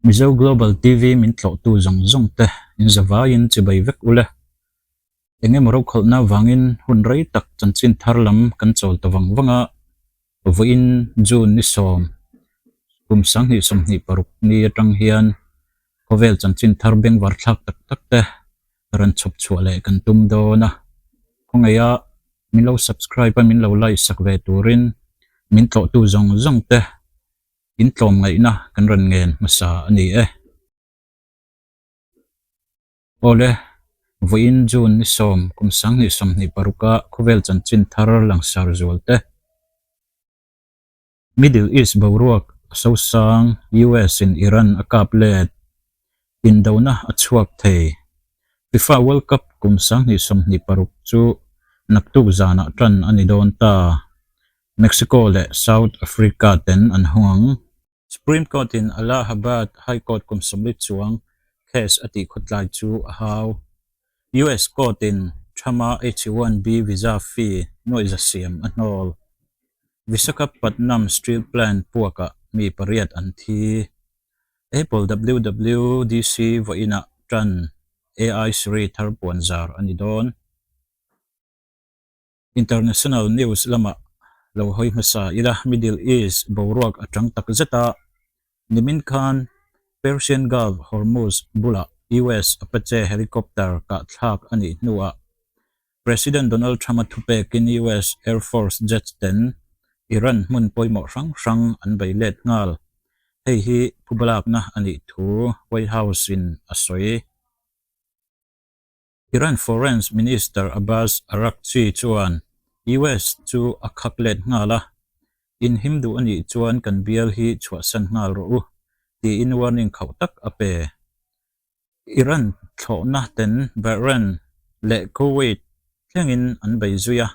Mizo Global TV min tlo tu zong zong te in zavain chibai vek ule enge moro kholna wangin hunrei tak chanchin tharlam kan chol tawang wanga voin jun ni som kumsang ni som ni paruk ni atang hian kovel chanchin tharbeng war thlak tak tak te ran chop chuale kan tum do na khongaya min lo subscribe min lo like sak ve turin min tlo tu zong zong te in tlom ngai na kan ran ngen masa ani ole voin jun ni som kumsang ni som ni paruka kovel chanchin thar langsar zolte Middle East boruak so sang US in Iran akap let in dawna achuak thei FIFA World Cup kumsang ni som ni paruk chu naktuk zana tran ani don ta Mexico le South Africa ten an huang Supreme Court in Allahabad High Court kumsom li chuang case ati khotlai chu how US Court in Chama H1B visa fee no is a siam anol Visakhapatnam Steel Plant puaka mi pariat anthi Apple WWDC voina tran AI Sri Tharpuanzar anidon International News lama lohoi masa ila Middle East boruak atang takzata Nimin Khan Persian Gulf Hormuz bula US apache helicopter ka thak ani nuwa President Donald Trump athupe kin US Air Force jets ten Iran mun poimo rang an bailet ngal hei hi pubalak na ani thu White House in asoi Iran Foreign Minister Abbas Araghchi chuan US chu akhaklet ngala in himdu ani chuan kan bial hi chhuasan ngal ro ti in warning khautak ape Iran thona ten Bahrain le Kuwait thlengin an baizuya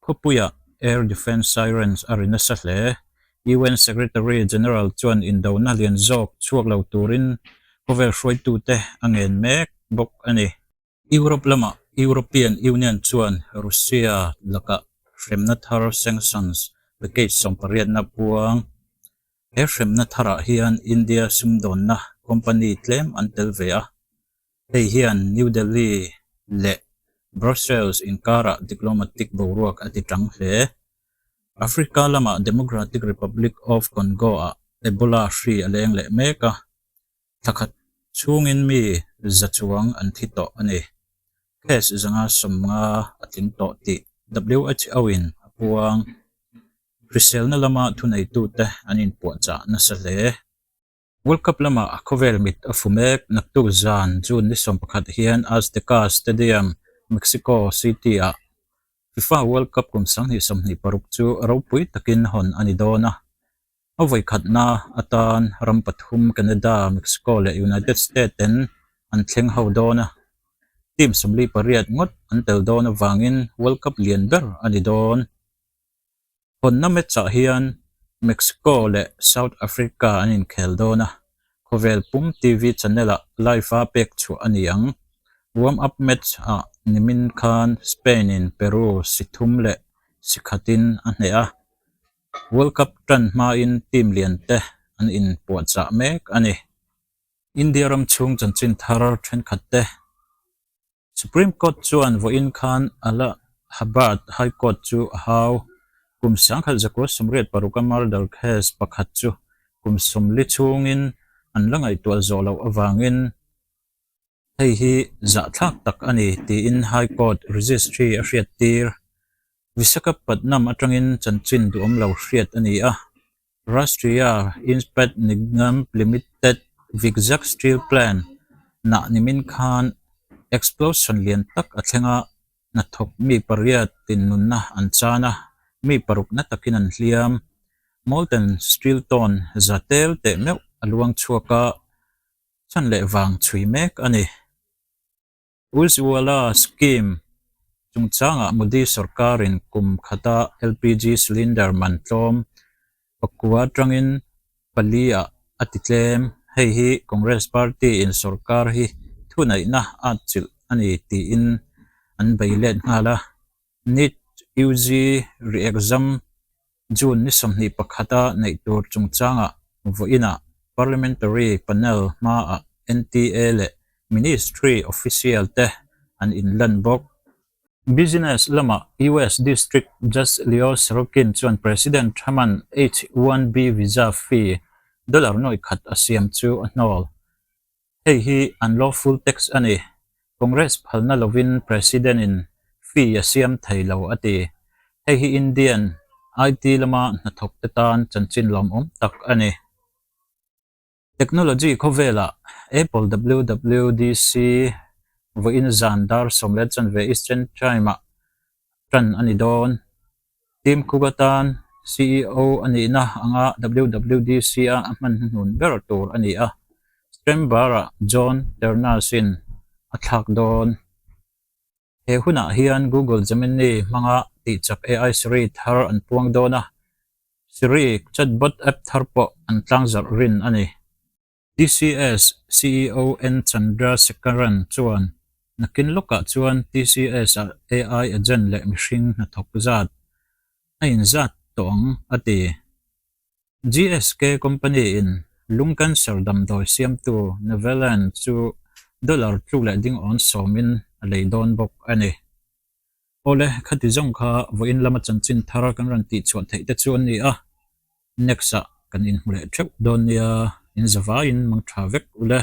khopuya Air Defense Sirens arina sahle UN Secretary General chuan indona lian zok chuak lo turin cover hroi tu te angen mek bok ani Europe lama European Union chuan Russia laka hremna thar sanctions package sompariat na puang hremna thara hian India sumdon na company claim antel vea hei hian New Delhi le Brussels Ankara diplomatic boruak atitang hle Africa lama Democratic Republic of Congo a Ebola hri aleng le meka thakhat chungin mi zachuang an thito ani case zanga somnga atling to ti WHO in apuang Brazil na lama thunai tu te anin puacha na sale World Cup lama kovel mit afumek naktu zan jun ni som pakhat hian Azteca Stadium Mexico City a FIFA World Cup kumsang ni som ni paruk chu ropui takin hon ani dona awai khatna atan rampathum Canada Mexico le United States ten an thleng ho dona team somli pariat ngot antel dona wangin World Cup lian ber ani don honna mecha hian Mexico le South Africa anin khel dona kovel pum TV channel a live a pek chu aniang warm up match a Nimin Khan Spain in Peru Sithum le Sikhatin anhea World Cup tran ma in team lian te an in puacha mek ani India ram chung chanchin thar then khatte Supreme Court chuan voin Khan Allahabad High Court chu how kumsang khal zakwa somriat parukamal dal case pakhat chu kumsom li chungin an langai tual zolo awangin hei hi za thak tak ani ti in High Court Registry a hriat tir Visakhapatnam atangin chanchin duam lo hriat ani a Rashtriya Ispat Nigam Limited Vizag Steel Plant na Nimin Khan explosion lian tak athenga na thok mi pariat tin nunna anchana mi paruk na takin an hliam molten steel ton zatel te meu aluang chuaka chan le wang chui mek ani Ujwala scheme chungchanga Modi sarkarin kum khata LPG cylinder mantlom pakwa tangin palia atitlem hei hi Congress party in sarkar hi thunai na achil ani ti in an bailet ngala NEET UG re-exam June ni somni pakhata nei tur chungchanga voina parliamentary panel ma NTA le ministry official te an inlan bok business lama US district just Leo Sorokin chuan president Haman H1B visa fee dollar noi khat asiam chu anol hei hi unlawful tax ani congress phalna lovin president in fee asiam thailo ati hei hi Indian IT lama na thok tan chanchin lom tak ani technology khovela Apple WWDC voin zandar somlet chan ve Eastern Time tran ani don Tim Kugatan CEO ani na anga WWDC a man nun beratur ani a Strembara John Ternasin athak don he huna hian Google Gemini manga tichak AI Siri thar an puang dona Siri chatbot app tharpo an tlangzar rin ani TCS CEO N Chandrasekaran chuan nakin loka chuan TCS AI agent le mihring na thok zat ain zat tong ati GSK company in lungkan serdam doi siam tu Neverland chu dollar tlule ding on somin leidon bok ani ole khati jong kha voin lama chanchin thara kan ran ti chuan thei te chuan ni a nexa kan in hule thep don nia in zavain mang thavek ule